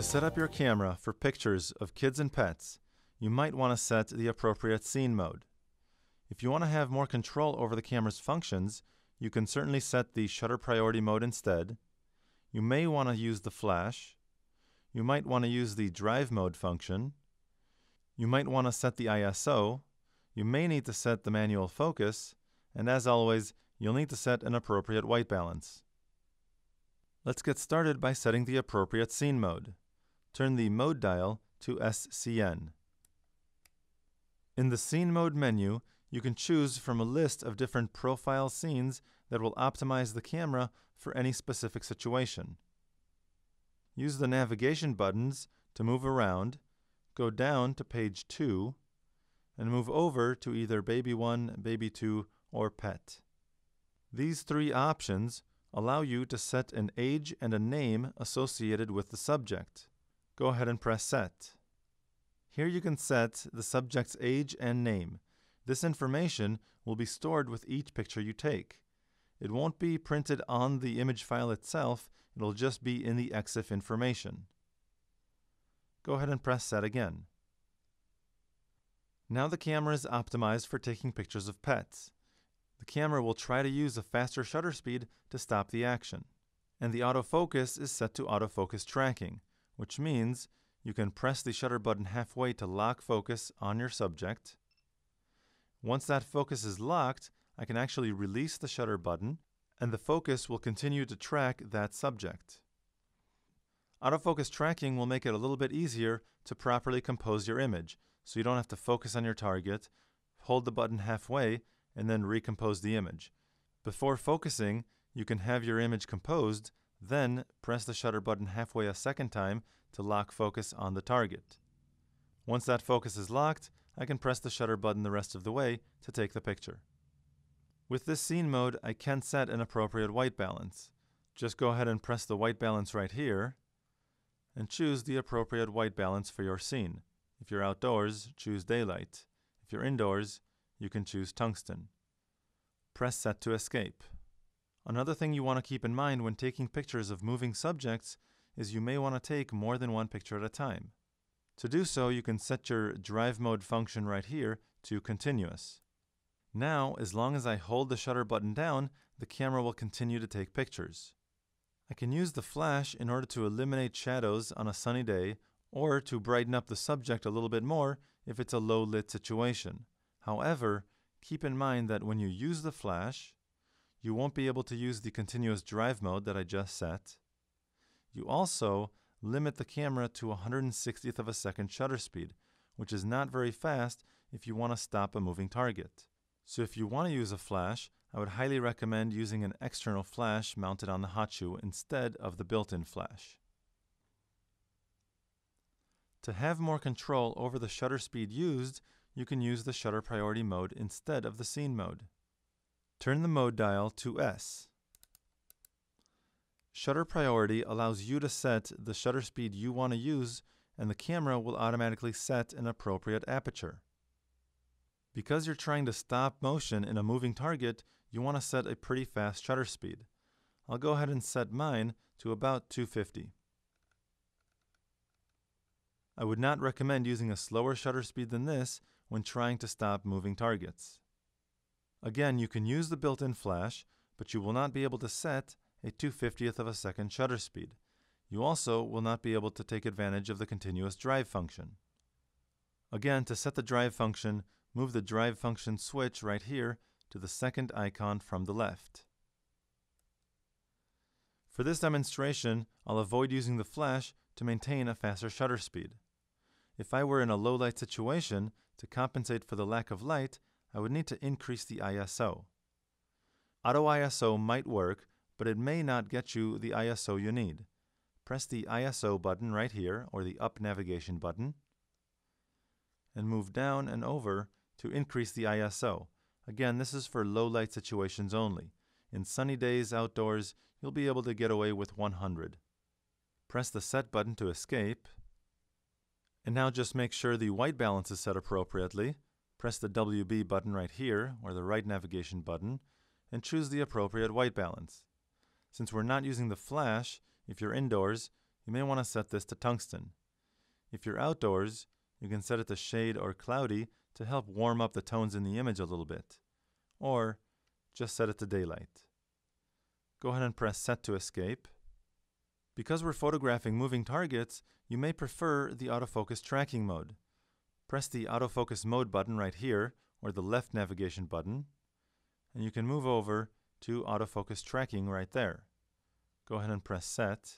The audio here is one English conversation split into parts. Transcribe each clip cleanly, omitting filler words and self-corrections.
To set up your camera for pictures of kids and pets, you might want to set the appropriate scene mode. If you want to have more control over the camera's functions, you can certainly set the shutter priority mode instead. You may want to use the flash. You might want to use the drive mode function. You might want to set the ISO. You may need to set the manual focus. And as always, you'll need to set an appropriate white balance. Let's get started by setting the appropriate scene mode. Turn the mode dial to SCN. In the Scene Mode menu, you can choose from a list of different profile scenes that will optimize the camera for any specific situation. Use the navigation buttons to move around, go down to page 2, and move over to either Baby 1, Baby 2, or Pet. These three options allow you to set an age and a name associated with the subject. Go ahead and press Set. Here you can set the subject's age and name. This information will be stored with each picture you take. It won't be printed on the image file itself, it'll just be in the EXIF information. Go ahead and press Set again. Now the camera is optimized for taking pictures of pets. The camera will try to use a faster shutter speed to stop the action. And the autofocus is set to autofocus tracking, which means you can press the shutter button halfway to lock focus on your subject. Once that focus is locked, I can actually release the shutter button, and the focus will continue to track that subject. Autofocus tracking will make it a little bit easier to properly compose your image, so you don't have to focus on your target, hold the button halfway, and then recompose the image. Before focusing, you can have your image composed, then press the shutter button halfway a second time to lock focus on the target. Once that focus is locked, I can press the shutter button the rest of the way to take the picture. With this scene mode, I can set an appropriate white balance. Just go ahead and press the white balance right here and choose the appropriate white balance for your scene. If you're outdoors, choose daylight. If you're indoors, you can choose tungsten. Press Set to escape. Another thing you want to keep in mind when taking pictures of moving subjects is you may want to take more than one picture at a time. To do so, you can set your drive mode function right here to continuous. Now, as long as I hold the shutter button down, the camera will continue to take pictures. I can use the flash in order to eliminate shadows on a sunny day or to brighten up the subject a little bit more if it's a low lit situation. However, keep in mind that when you use the flash, you won't be able to use the continuous drive mode that I just set. You also limit the camera to 1/160th of a second shutter speed, which is not very fast if you want to stop a moving target. So if you want to use a flash, I would highly recommend using an external flash mounted on the hot shoe instead of the built-in flash. To have more control over the shutter speed used, you can use the shutter priority mode instead of the scene mode. Turn the mode dial to S. Shutter priority allows you to set the shutter speed you want to use, and the camera will automatically set an appropriate aperture. Because you're trying to stop motion in a moving target, you want to set a pretty fast shutter speed. I'll go ahead and set mine to about 250. I would not recommend using a slower shutter speed than this when trying to stop moving targets. Again, you can use the built-in flash, but you will not be able to set a 2/50th of a second shutter speed. You also will not be able to take advantage of the continuous drive function. Again, to set the drive function, move the drive function switch right here to the second icon from the left. For this demonstration, I'll avoid using the flash to maintain a faster shutter speed. If I were in a low light situation, to compensate for the lack of light, I would need to increase the ISO. Auto ISO might work, but it may not get you the ISO you need. Press the ISO button right here, or the up navigation button, and move down and over to increase the ISO. Again, this is for low light situations only. In sunny days outdoors, you'll be able to get away with 100. Press the Set button to escape. And now just make sure the white balance is set appropriately. Press the WB button right here, or the right navigation button, and choose the appropriate white balance. Since we're not using the flash, if you're indoors, you may want to set this to tungsten. If you're outdoors, you can set it to shade or cloudy to help warm up the tones in the image a little bit. Or just set it to daylight. Go ahead and press Set to escape. Because we're photographing moving targets, you may prefer the autofocus tracking mode. Press the autofocus mode button right here, or the left navigation button, and you can move over to autofocus tracking right there. Go ahead and press Set.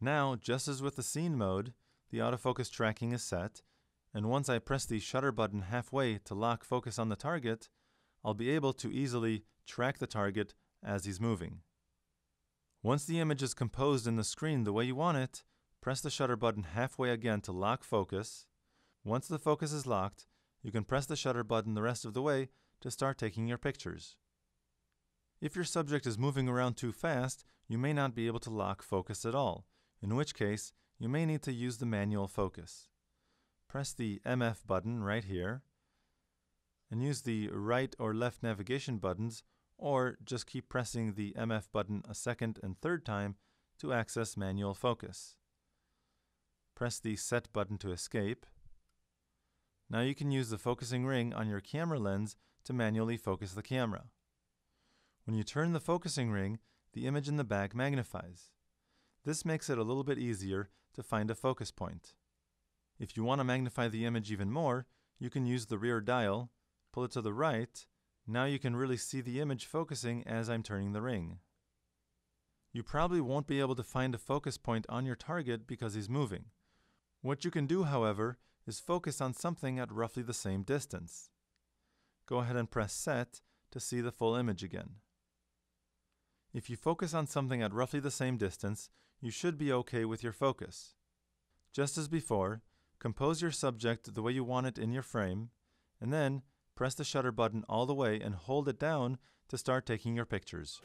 Now, just as with the scene mode, the autofocus tracking is set, and once I press the shutter button halfway to lock focus on the target, I'll be able to easily track the target as he's moving. Once the image is composed in the screen the way you want it, press the shutter button halfway again to lock focus. Once the focus is locked, you can press the shutter button the rest of the way to start taking your pictures. If your subject is moving around too fast, you may not be able to lock focus at all, in which case you may need to use the manual focus. Press the MF button right here, and use the right or left navigation buttons, or just keep pressing the MF button a second and third time to access manual focus. Press the Set button to escape. Now you can use the focusing ring on your camera lens to manually focus the camera. When you turn the focusing ring, the image in the back magnifies. This makes it a little bit easier to find a focus point. If you want to magnify the image even more, you can use the rear dial, pull it to the right. Now you can really see the image focusing as I'm turning the ring. You probably won't be able to find a focus point on your target because he's moving. What you can do, however, is focus on something at roughly the same distance. Go ahead and press Set to see the full image again. If you focus on something at roughly the same distance, you should be okay with your focus. Just as before, compose your subject the way you want it in your frame, and then press the shutter button all the way and hold it down to start taking your pictures.